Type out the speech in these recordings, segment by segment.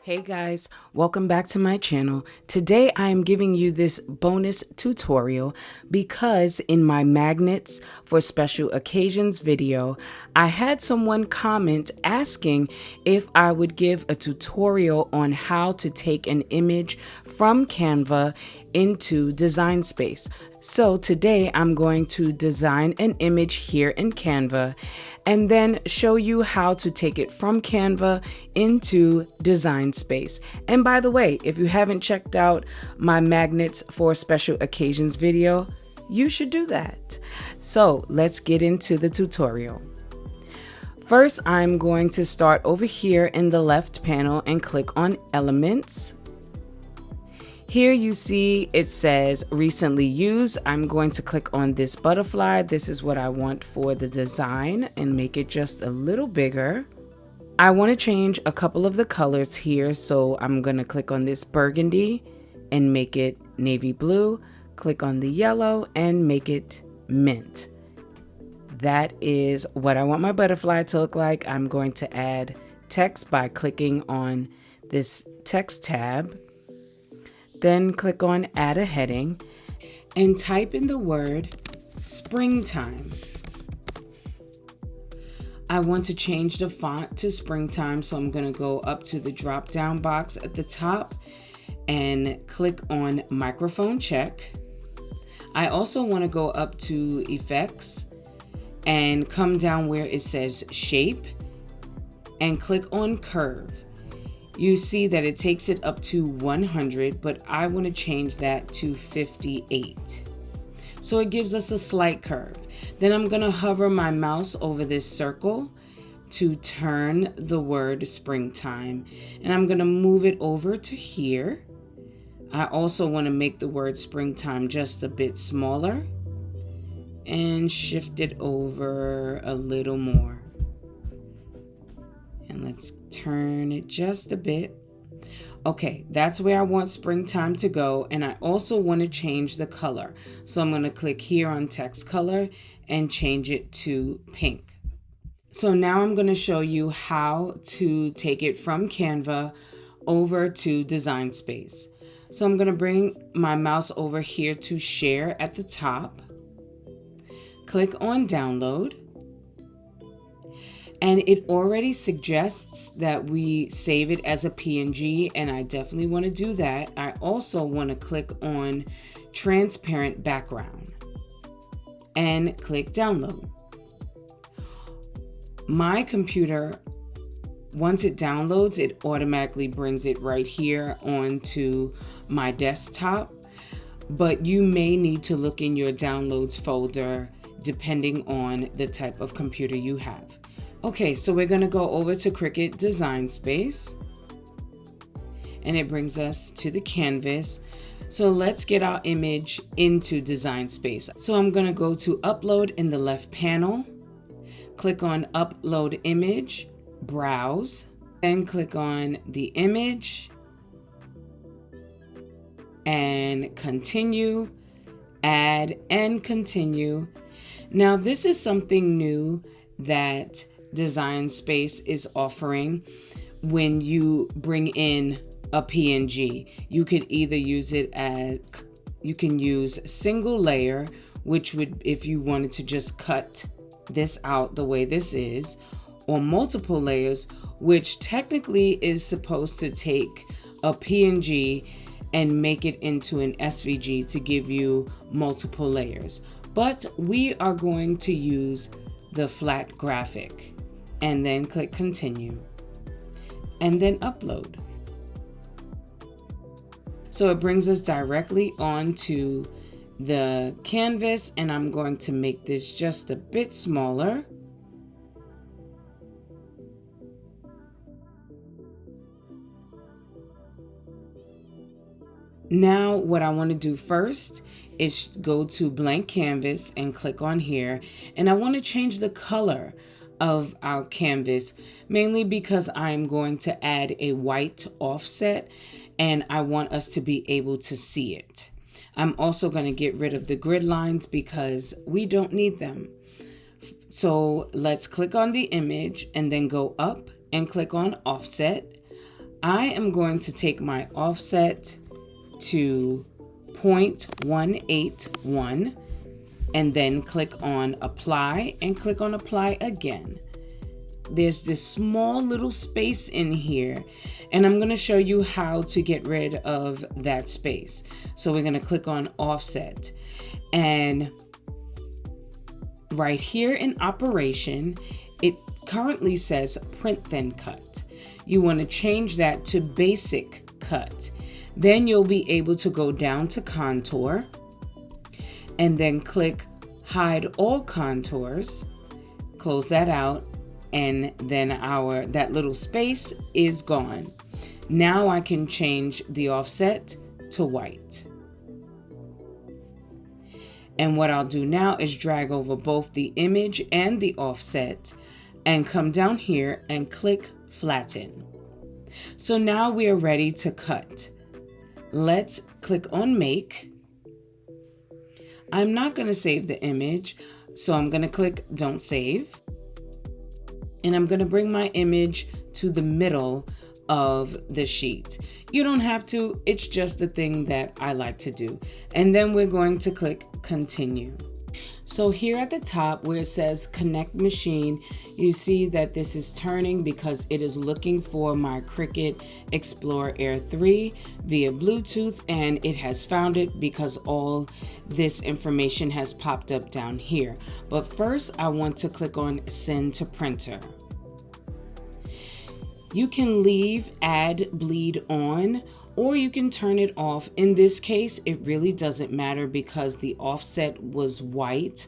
Hey guys, welcome back to my channel. Today I am giving you this bonus tutorial because in my magnets for special occasions video, I had someone comment asking if I would give a tutorial on how to take an image from Canva into Design Space. So today I'm going to design an image here in Canva and then show you how to take it from Canva into Design Space. And by the way, if you haven't checked out my magnets for special occasions video, you should do that. So let's get into the tutorial. First, I'm going to start over here in the left panel and click on Elements. Here you see it says recently used. I'm going to click on this butterfly. This is what I want for the design and make it just a little bigger. I want to change a couple of the colors here, so I'm going to click on this burgundy and make it navy blue. Click on the yellow and make it mint. That is what I want my butterfly to look like. I'm going to add text by clicking on this text tab. Then click on add a heading and type in the word springtime. I want to change the font to springtime, so I'm going to go up to the drop down box at the top and click on microphone check. I also want to go up to effects and come down where it says shape and click on curve. You see that it takes it up to 100, but I want to change that to 58. So it gives us a slight curve. Then I'm going to hover my mouse over this circle to turn the word springtime. And I'm going to move it over to here. I also want to make the word springtime just a bit smaller and shift it over a little more. And let's turn it just a bit. Okay, that's where I want springtime to go. And I also want to change the color. So I'm going to click here on text color and change it to pink. So now I'm going to show you how to take it from Canva over to Design Space. So I'm going to bring my mouse over here to share at the top. Click on download. And it already suggests that we save it as a PNG, and I definitely want to do that. I also want to click on transparent background and click download. My computer, once it downloads, it automatically brings it right here onto my desktop, but you may need to look in your downloads folder depending on the type of computer you have. Okay, so we're going to go over to Cricut Design Space, and it brings us to the canvas. So let's get our image into Design Space. So I'm going to go to Upload in the left panel, click on Upload Image, Browse, then click on the image, and Continue, Add, and Continue. Now this is something new that Design Space is offering. When you bring in a PNG, you could either use it as, you can use single layer, which would, if you wanted to just cut this out the way this is, or multiple layers, which technically is supposed to take a PNG and make it into an SVG to give you multiple layers. But we are going to use the flat graphic, and then click continue and then upload. So it brings us directly onto the canvas, and I'm going to make this just a bit smaller. Now what I want to do first is go to blank canvas and click on here, and I want to change the color of our canvas, mainly because I'm going to add a white offset and I want us to be able to see it. I'm also going to get rid of the grid lines because we don't need them. So let's click on the image and then go up and click on offset. I am going to take my offset to 0.181 and then click on apply and click on apply again. There's this small little space in here, and I'm going to show you how to get rid of that space. So we're going to click on offset, and right here in operation, it currently says print then cut. You want to change that to basic cut. Then you'll be able to go down to contour and then click hide all contours, close that out, and then that little space is gone. Now I can change the offset to white. And what I'll do now is drag over both the image and the offset and come down here and click flatten. So now we are ready to cut. Let's click on make. I'm not going to save the image, so I'm going to click don't save. And I'm going to bring my image to the middle of the sheet. You don't have to, it's just the thing that I like to do. And then we're going to click continue. So here at the top where it says connect machine, you see that this is turning because it is looking for my Cricut Explore Air 3 via Bluetooth, and it has found it because all this information has popped up down here. But first I want to click on send to printer. You can leave add bleed on, or you can turn it off. In this case, it really doesn't matter because the offset was white.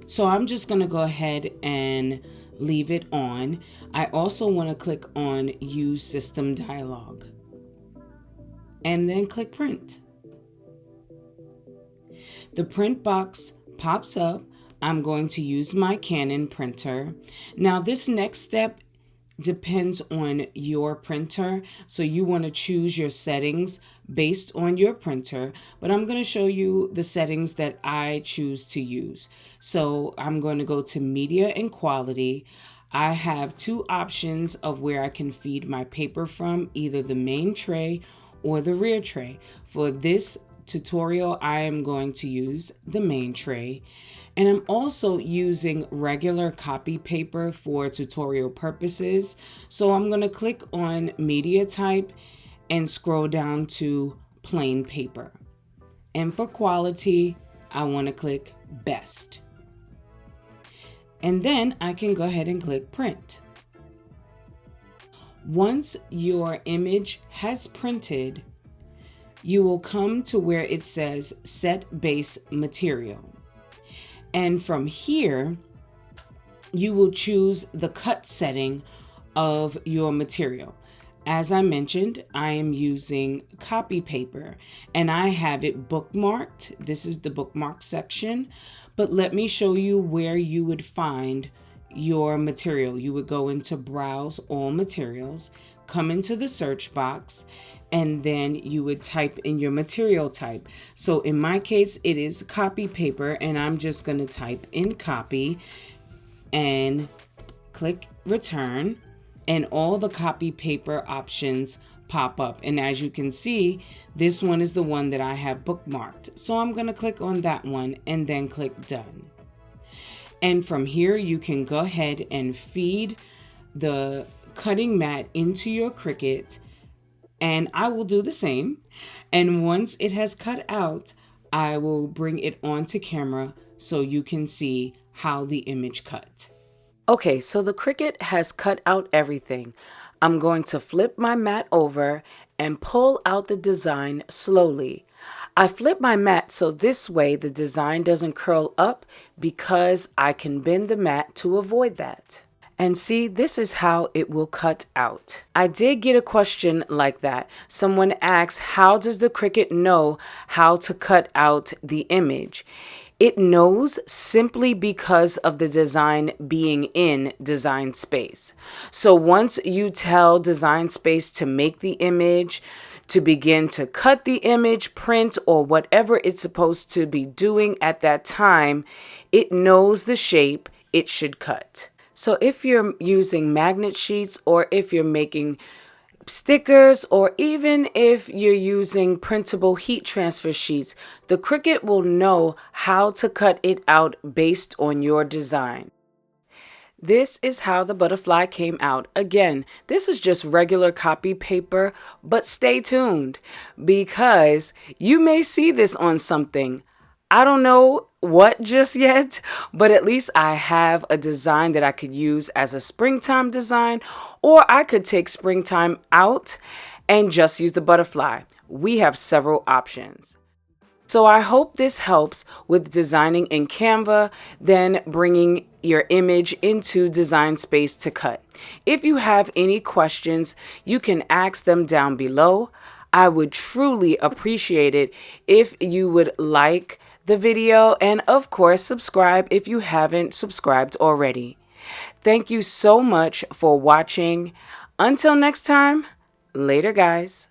So I'm just going to go ahead and leave it on. I also want to click on use system dialog and then click print. The print box pops up. I'm going to use my Canon printer. Now this next step depends on your printer, so you want to choose your settings based on your printer, but I'm going to show you the settings that I choose to use. So I'm going to go to media and quality. I have two options of where I can feed my paper from, either the main tray or the rear tray. For this tutorial, I am going to use the main tray. And I'm also using regular copy paper for tutorial purposes. So I'm going to click on media type and scroll down to plain paper. And for quality, I want to click best. And then I can go ahead and click print. Once your image has printed, you will come to where it says set base material. And from here, you will choose the cut setting of your material. As I mentioned, I am using copy paper and I have it bookmarked. This is the bookmark section, but let me show you where you would find your material. You would go into browse all materials, come into the search box, and then you would type in your material type. So in my case, it is copy paper, and I'm just going to type in copy and click return, and all the copy paper options pop up. And as you can see, this one is the one that I have bookmarked. So I'm going to click on that one and then click done. And from here, you can go ahead and feed the cutting mat into your Cricut, and I will do the same. And once it has cut out, I will bring it onto camera so you can see how the image cut. Okay, so the Cricut has cut out everything. I'm going to flip my mat over and pull out the design slowly. I flip my mat so this way the design doesn't curl up because I can bend the mat to avoid that. And see, this is how it will cut out. I did get a question like that. Someone asked, how does the Cricut know how to cut out the image? It knows simply because of the design being in Design Space. So once you tell Design Space to make the image, to begin to cut the image, print, or whatever it's supposed to be doing at that time, it knows the shape it should cut. So if you're using magnet sheets or if you're making stickers, or even if you're using printable heat transfer sheets, the Cricut will know how to cut it out based on your design. This is how the butterfly came out. Again, this is just regular copy paper, but stay tuned because you may see this on something. I don't know what just yet, but at least I have a design that I could use as a springtime design, or I could take springtime out and just use the butterfly. We have several options. So I hope this helps with designing in Canva, then bringing your image into Design Space to cut. If you have any questions, you can ask them down below. I would truly appreciate it if you would like the video and of course subscribe if you haven't subscribed already. Thank you so much for watching. Until next time, later guys.